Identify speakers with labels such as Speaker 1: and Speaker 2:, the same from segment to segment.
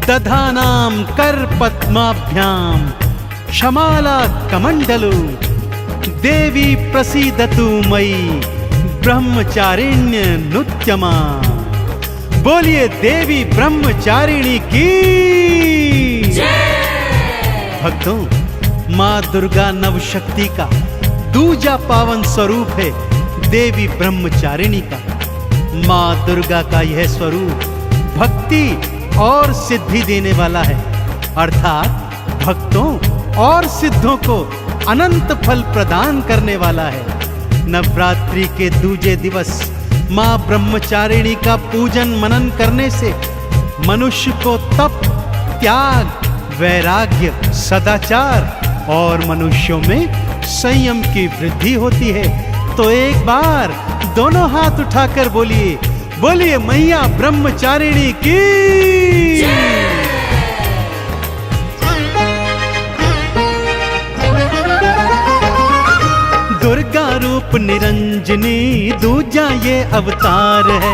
Speaker 1: दधानां कर पद्माभ्यां क्षमाला कमंडलु देवी प्रसीदतु मयि ब्रह्मचारिण्य नुत्यमा। बोलिए देवी ब्रह्मचारिणी की जय। भक्तों, माँ दुर्गा नवशक्ति का दूजा पावन स्वरूप है देवी ब्रह्मचारिणी का। माँ दुर्गा का यह स्वरूप भक्ति और सिद्धि देने वाला है, अर्थात भक्तों और सिद्धों को अनंत फल प्रदान करने वाला है। नवरात्रि के दूजे दिवस माँ ब्रह्मचारिणी का पूजन मनन करने से मनुष्य को तप, त्याग, वैराग्य, सदाचार और मनुष्यों में संयम की वृद्धि होती है। तो एक बार दोनों हाथ उठाकर बोलिए, बोलिए मैया ब्रह्मचारिणी की दुर्गा रूप निरंजनी दूजा ये अवतार है।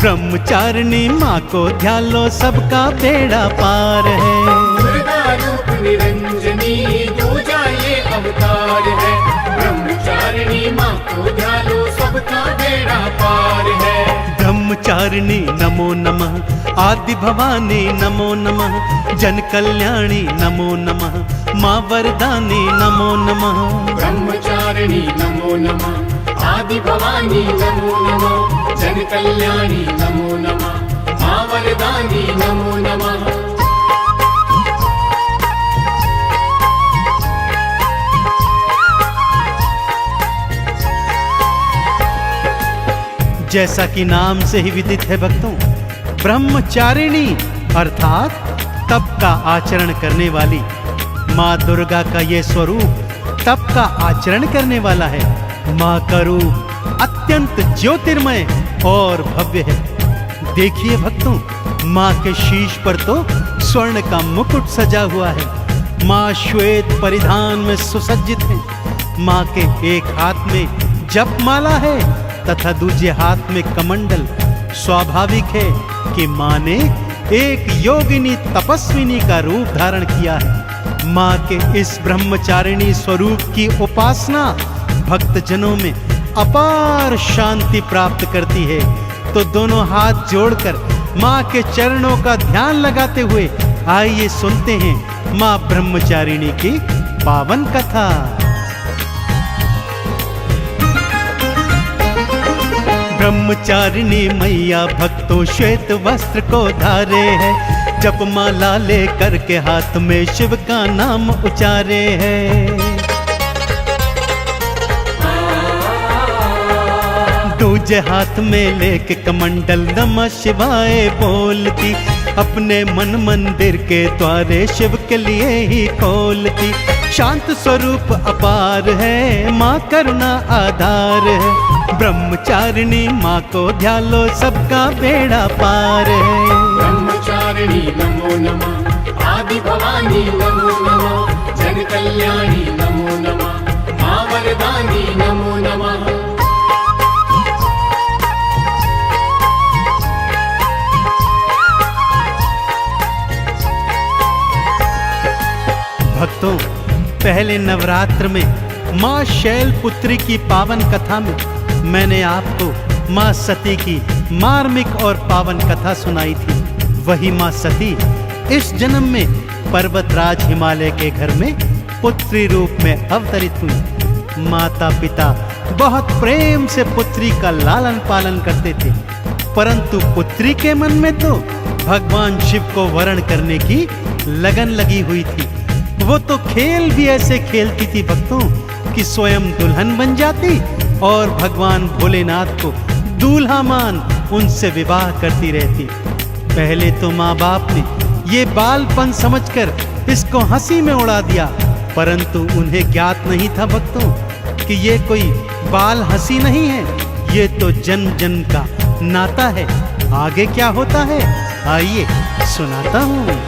Speaker 1: ब्रह्मचारिणी माँ को ध्यालो सबका बेड़ा पार है।
Speaker 2: दुर्गा रूप निरंजनी दूजा ये अवतार है। ब्रह्मचारिणी माँ को ध्यालो सबका बेड़ा पार है।
Speaker 1: ब्रह्मचारिणी नमो नमः, आदि भवानी नमो नमः, जन कल्याणी नमो नमः, माँ वरदानी नमो नमः।
Speaker 2: ब्रह्मचारिणी नमो नमः, आदि भवानी नमो नमः, जन कल्याणी नमो नमः, माँ वरदानी नमो नमः।
Speaker 1: जैसा कि नाम से ही विदित है भक्तों, ब्रह्मचारिणी अर्थात तप का आचरण करने वाली माँ दुर्गा का ये स्वरूप तप का आचरण करने वाला है। माँ का रूप अत्यंत ज्योतिर्मय और भव्य है। देखिए भक्तों, माँ के शीश पर तो स्वर्ण का मुकुट सजा हुआ है। माँ श्वेत परिधान में सुसज्जित है। माँ के एक हाथ में जपमाला है तथा दूसरे हाथ में कमंडल। स्वाभाविक है कि माँ ने एक योगिनी तपस्विनी का रूप धारण किया है। माँ के इस ब्रह्मचारिणी स्वरूप की उपासना भक्तजनों में अपार शांति प्राप्त करती है। तो दोनों हाथ जोड़कर माँ के चरणों का ध्यान लगाते हुए आइए सुनते हैं माँ ब्रह्मचारिणी की पावन कथा। ब्रह्मचारिणी मैया भक्तों श्वेत वस्त्र को धारे है। जपमाला ले करके हाथ में शिव का नाम उचारे है। दूजे हाथ में लेके कमंडल नमः शिवाय बोलती। अपने मन मंदिर के द्वारे शिव के लिए ही खोलती। शांत स्वरूप अपार है, माँ करुणा आधार है। ब्रह्मचारिणी माँ को ध्यालो सबका बेड़ा पार है।
Speaker 2: ब्रह्मचारिणी नमो नमः, आदि भवानी नमो नमः, जन कल्याणी नमो नमः, माँ वरदानी नमो नमः।
Speaker 1: भक्तों, पहले नवरात्र में माँ शैलपुत्री की पावन कथा में मैंने आपको माँ सती की मार्मिक और पावन कथा सुनाई थी। वही माँ सती इस जन्म में पर्वतराज हिमालय के घर में पुत्री रूप में अवतरित हुई। माता पिता बहुत प्रेम से पुत्री का लालन पालन करते थे, परंतु पुत्री के मन में तो भगवान शिव को वरण करने की लगन लगी हुई थी। वो तो खेल भी ऐसे खेलती थी भक्तों कि स्वयं दुल्हन बन जाती और भगवान भोलेनाथ को दूल्हा मान उनसे विवाह करती रहती। पहले तो माँ बाप ने ये बालपन समझकर इसको हंसी में उड़ा दिया, परंतु उन्हें ज्ञात नहीं था भक्तों कि ये कोई बाल हंसी नहीं है, ये तो जन्म जन्म का नाता है। आगे क्या होता है आइए सुनाता हूँ।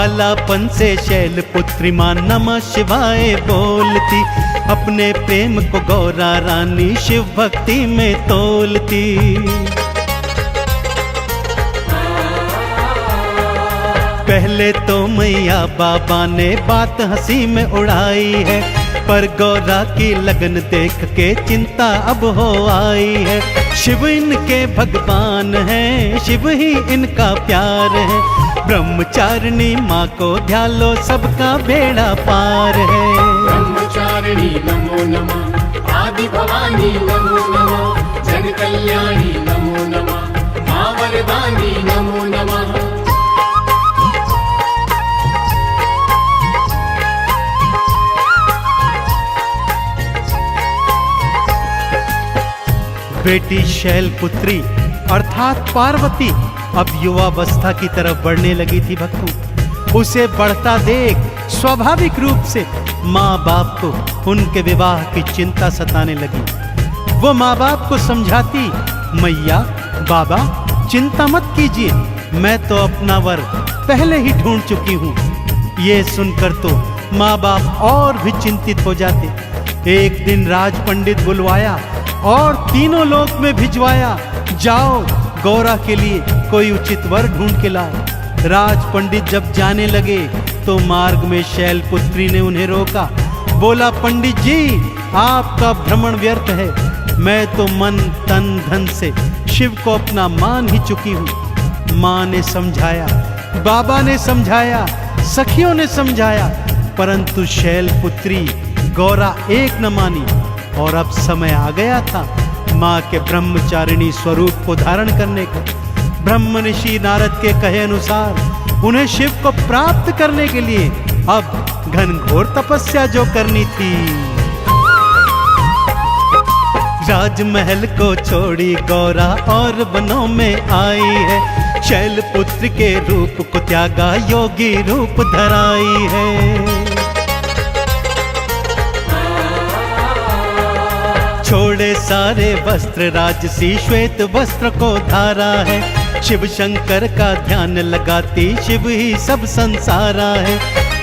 Speaker 1: बालापन से शैलपुत्री माँ नमः शिवाय बोलती, अपने प्रेम को गौरा रानी शिव भक्ति में तोलती। पहले तो मैया बाबा ने बात हंसी में उड़ाई है, पर गौरा की लगन देख के चिंता अब हो आई है। शिव इनके भगवान हैं, शिव ही इनका प्यार है, ब्रह्मचारिणी माँ को ध्यालो सबका बेड़ा पार है।
Speaker 2: ब्रह्मचारिणी नमो नमः, आदि भवानी नमो नमः, जन कल्याणी नमो नमः, माँ वरदानी नमो नमः।
Speaker 1: बेटी शैलपुत्री अर्थात पार्वती अब युवावस्था की तरफ बढ़ने लगी थी भक्तों। उसे बढ़ता देख स्वाभाविक रूप से माँ बाप को उनके विवाह की चिंता सताने लगी। वो माँ बाप को समझाती, मैया बाबा चिंता मत कीजिए, मैं तो अपना वर पहले ही ढूंढ चुकी हूँ। ये सुनकर तो माँ बाप और भी चिंतित हो जाते। एक दिन राज पंडित बुलवाया और तीनों लोक में भिजवाया, जाओ गौरा के लिए कोई उचित वर ढूंढ के लाओ। राज पंडित जब जाने लगे तो मार्ग में शैलपुत्री ने उन्हें रोका, बोला पंडित जी आपका भ्रमण व्यर्थ है, मैं तो मन तन धन से शिव को अपना मान ही चुकी हूँ। माँ ने समझाया, बाबा ने समझाया, सखियों ने समझाया, परंतु शैलपुत्री गौरा एक न मानी। और अब समय आ गया था माँ के ब्रह्मचारिणी स्वरूप को धारण करने का। ब्रह्म ऋषि नारद के कहे अनुसार उन्हें शिव को प्राप्त करने के लिए अब घनघोर तपस्या जो करनी थी। राजमहल को छोड़ी गौरा और वनों में आई है, शैलपुत्र के रूप को त्यागा योगी रूप धराई है। छोड़े सारे वस्त्र राजसी श्वेत वस्त्र को धारा है, शिव शंकर का ध्यान लगाती शिव ही सब संसारा है।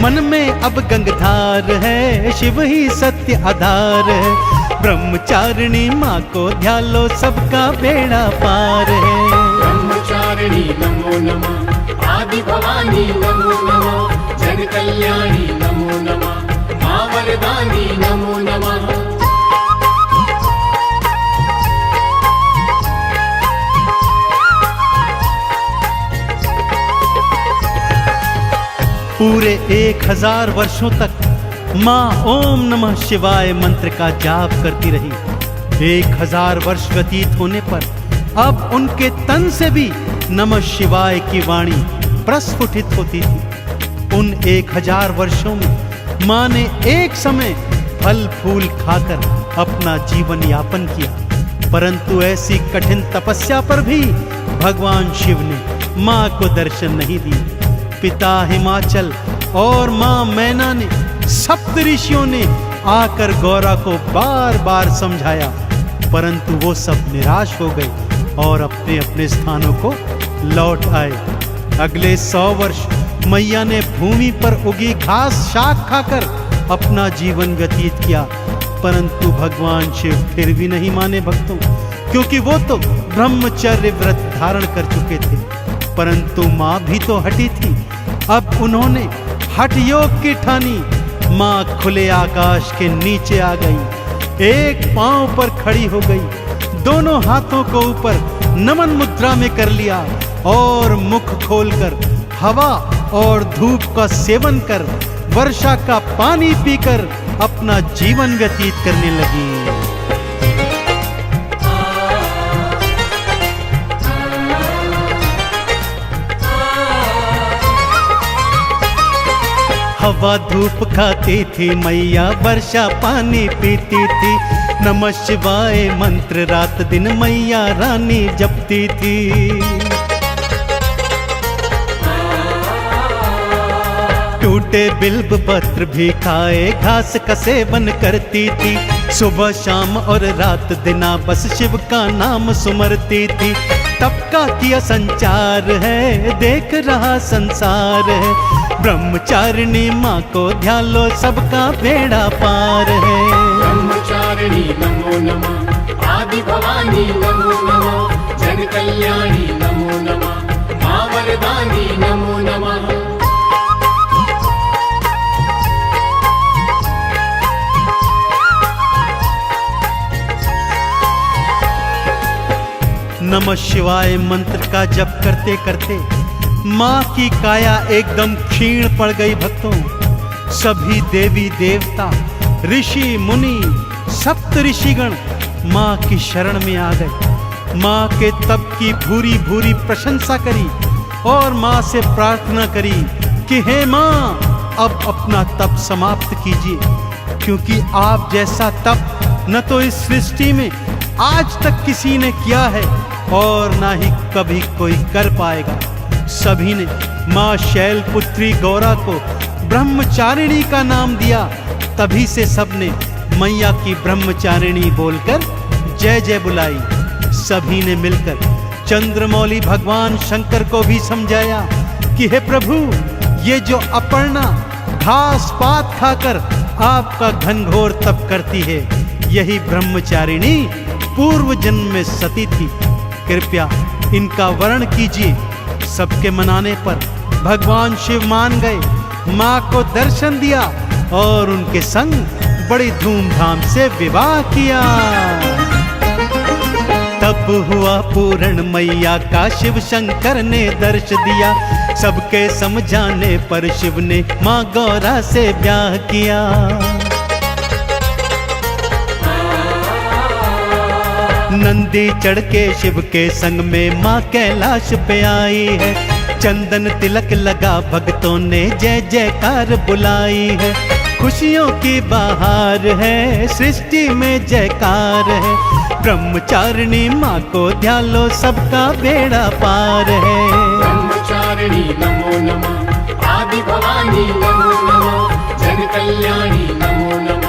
Speaker 1: मन में अब गंगाधार है, शिव ही सत्य आधार है, ब्रह्मचारिणी माँ को ध्यालो सबका बेड़ा पार है।
Speaker 2: ब्रह्मचारिणी नमो नमः, आदि भवानी नमो नमः, जन कल्याणी नमो नमः, माँ वरदानी नमो नमः।
Speaker 1: पूरे 1000 वर्षों तक माँ ओम नमः शिवाय मंत्र का जाप करती रही। 1000 वर्ष व्यतीत होने पर अब उनके तन से भी नमः शिवाय की वाणी प्रस्फुटित होती थी। उन 1000 वर्षों में माँ ने एक समय फल फूल खाकर अपना जीवन यापन किया, परंतु ऐसी कठिन तपस्या पर भी भगवान शिव ने माँ को दर्शन नहीं दिए। पिता हिमाचल और माँ मैना ने, सप्त ऋषियों ने आकर गौरा को बार बार समझाया, परंतु वो सब निराश हो गए और अपने अपने स्थानों को लौट आए। अगले 100 वर्ष मैया ने भूमि पर उगी घास शाक खाकर अपना जीवन व्यतीत किया, परंतु भगवान शिव फिर भी नहीं माने भक्तों, क्योंकि वो तो ब्रह्मचर्य व्रत धारण कर चुके थे। परंतु माँ भी तो हटी थी। अब उन्होंने हठ योग की ठानी। माँ खुले आकाश के नीचे आ गई, एक पांव पर खड़ी हो गई, दोनों हाथों को ऊपर नमन मुद्रा में कर लिया और मुख खोलकर हवा और धूप का सेवन कर वर्षा का पानी पीकर अपना जीवन व्यतीत करने लगी। हवा धूप खाती थी मैया, वर्षा पानी पीती थी, नमः शिवाय मंत्र रात दिन मैया रानी जपती थी। टूटे बिल्व पत्र भी खाए घास का सेवन करती थी, सुबह शाम और रात दिना बस शिव का नाम सुमरती थी। तप का किया संचार है, देख रहा संसार है। ब्रह्मचारिणी माँ को ध्यान लो, सबका बेड़ा पार है।
Speaker 2: ब्रह्मचारिणी नमो नमः, आदि भवानी नमो नमः, जन कल्याणी नमो नमः, माँ वरदानी नमो नमः।
Speaker 1: नमः शिवाय मंत्र का जप करते करते माँ की काया एकदम क्षीण पड़ गई। भक्तों, सभी देवी देवता, ऋषि मुनि, सप्त ऋषिगण माँ की शरण में आ गए। माँ के तप की भूरी भूरी प्रशंसा करी और माँ से प्रार्थना करी कि हे माँ, अब अपना तप समाप्त कीजिए, क्योंकि आप जैसा तप न तो इस सृष्टि में आज तक किसी ने किया है और ना ही कभी कोई कर पाएगा। सभी ने माँ शैलपुत्री गौरा को ब्रह्मचारिणी का नाम दिया। तभी से सबने मैया की ब्रह्मचारिणी बोलकर जय जय बुलाई। सभी ने मिलकर चंद्रमौली भगवान शंकर को भी समझाया कि हे प्रभु, ये जो अपर्णा घास पात खाकर आपका घनघोर तप करती है, यही ब्रह्मचारिणी पूर्व जन्म में सती थी। कृपया इनका वर्ण कीजिए। सबके मनाने पर भगवान शिव मान गए, माँ को दर्शन दिया और उनके संग बड़ी धूमधाम से विवाह किया। तब हुआ पूर्ण मैया का शिव शंकर ने दर्श दिया। सबके समझाने पर शिव ने माँ गौरा से ब्याह किया। नंदी चढ़ के शिव के संग में माँ कैलाश पे आई है। चंदन तिलक लगा भक्तों ने जय जयकार बुलाई है। खुशियों की बहार है, सृष्टि में जयकार है। ब्रह्मचारिणी माँ को ध्यान लो, सबका बेड़ा पार है।
Speaker 2: ब्रह्मचारिणी नमो नमः, आदि भवानी नमो नमः, जन कल्याणी नमो नमः।